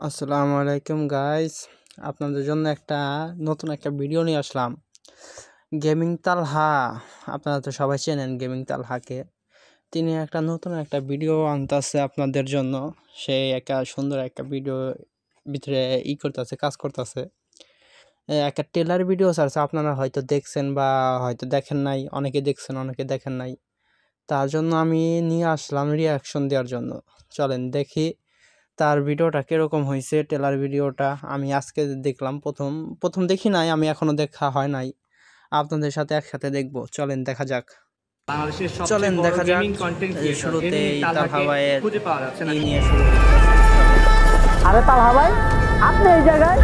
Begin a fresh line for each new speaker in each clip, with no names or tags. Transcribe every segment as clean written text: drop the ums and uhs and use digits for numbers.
আসসালামু আলাইকুম গাইস, আপনাদের জন্য নতুন একটা ভিডিও নিয়ে আসলাম। গেমিং তালহা, আপনারা তো সবাই চেনেন গেমিং তালহাকে। তিনি নতুন একটা ভিডিও আনতেছে আপনাদের জন্য। সে সুন্দর একটা ভিডিও ভিতরে করতেছে, কাজ করতেছে। একটা টেলার ভিডিও ছাড়ছে, আপনারা হয়তো দেখছেন বা হয়তো দেখেন নাই, অনেকে দেখছেন অনেকে দেখেন নাই। তার জন্য আমি নিয়ে আসলাম রিয়াকশন দেওয়ার জন্য। চলেন দেখি তার ভিডিওটা কিরকম হয়েছে। টেলার ভিডিওটা আমি আজকে দেখলাম, প্রথম দেখি নাই, আমি এখনো দেখা হয় নাই। আপনাদের সাথে একসাথে দেখবো, চলেন দেখা যাক। চলেন দেখা যাক। শুরুতে তালহা ভাইয়ের নিয়ে শুরু।
আরে তালহা ভাই, আপনি এই জায়গায়?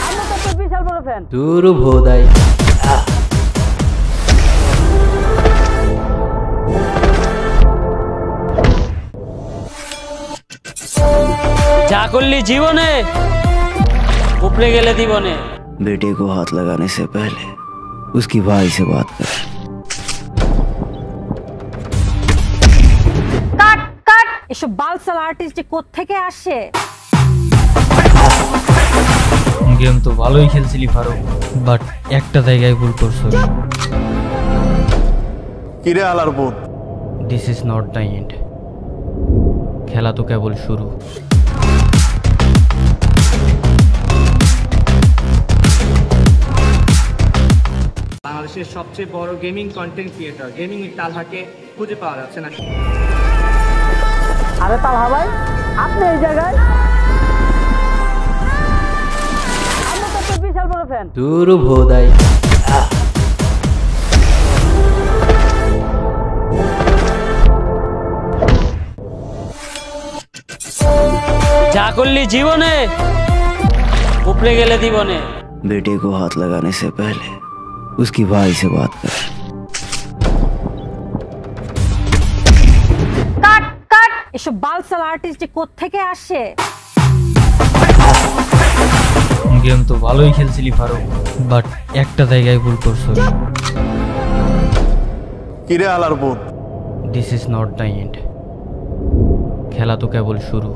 আমরা তো একটা বিশাল বড় ফ্যান।
দূর ভোদাই যা করলি জীবনে উপরে গেলে দিবনে।
बेटे को हाथ लगाने से पहले उसकी भाई से बात कर।
কাট কাট, এসব বালসাল আর্টিস্ট যে কোত্থেকে আসে?
গেম তো ভালোই খেলছিলি ফারুক, বাট একটা জায়গায় ভুল করছো।
কিরে আলার বোন,
this is not the end, খেলা তো কেবল শুরু।
বাংলাদেশের সবচেয়ে বড় গেমিং কন্টেন্ট ক্রিয়েটর গেমিং তালহাকে খুঁজে পাওয়া যাচ্ছে না।
আরে তালহা ভাই, আপনি এই জায়গায়? আমরা তো একটা বিশাল বড় ফ্যান।
দূর ভোদাই যা করলি জীবনে উপরে গেলে দিবনে।
बेटे को हाथ लगाने से पहले उसकी भाई से बात कर।
কাট কাট, এসব বালসাল আর্টিস্ট যে কোত্থেকে আসে?
গেম তো ভালোই খেলছিলি ফারুক, বাট একটা জায়গায় ভুল করছো।
কিরে আলার বোন,
this is not the end, খেলা তো কেবল শুরু।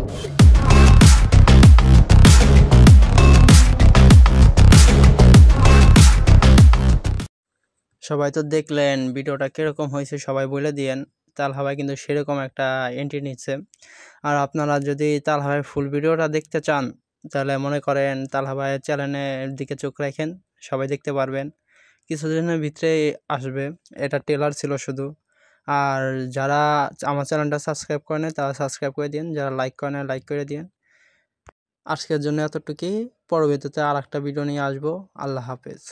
সবাই তো দেখলেন ভিডিওটা কিরকম হয়েছে, সবাই বলে দিয়েন। তালহা ভাই কিন্তু সেরকম একটা এন্ট্রি নিচ্ছে। আর আপনারা যদি তালহা ভাইয়ের ফুল ভিডিওটা দেখতে চান, তাহলে মনে করেন তালহা ভাইয়ের চ্যানেলের দিকে চোখ রাখেন, সবাই দেখতে পারবেন। কিছুদিনের ভিতরে আসবে। এটা টেলার ছিল শুধু। আর যারা আমার চ্যানেলটা সাবস্ক্রাইব করে নেয় তারা সাবস্ক্রাইব করে দিন, যারা লাইক করে নেয় লাইক করে দিন। আজকের জন্য এতটুকুই। পরবর্তীতে আর একটা ভিডিও নিয়ে আসবো। আল্লাহ হাফেজ।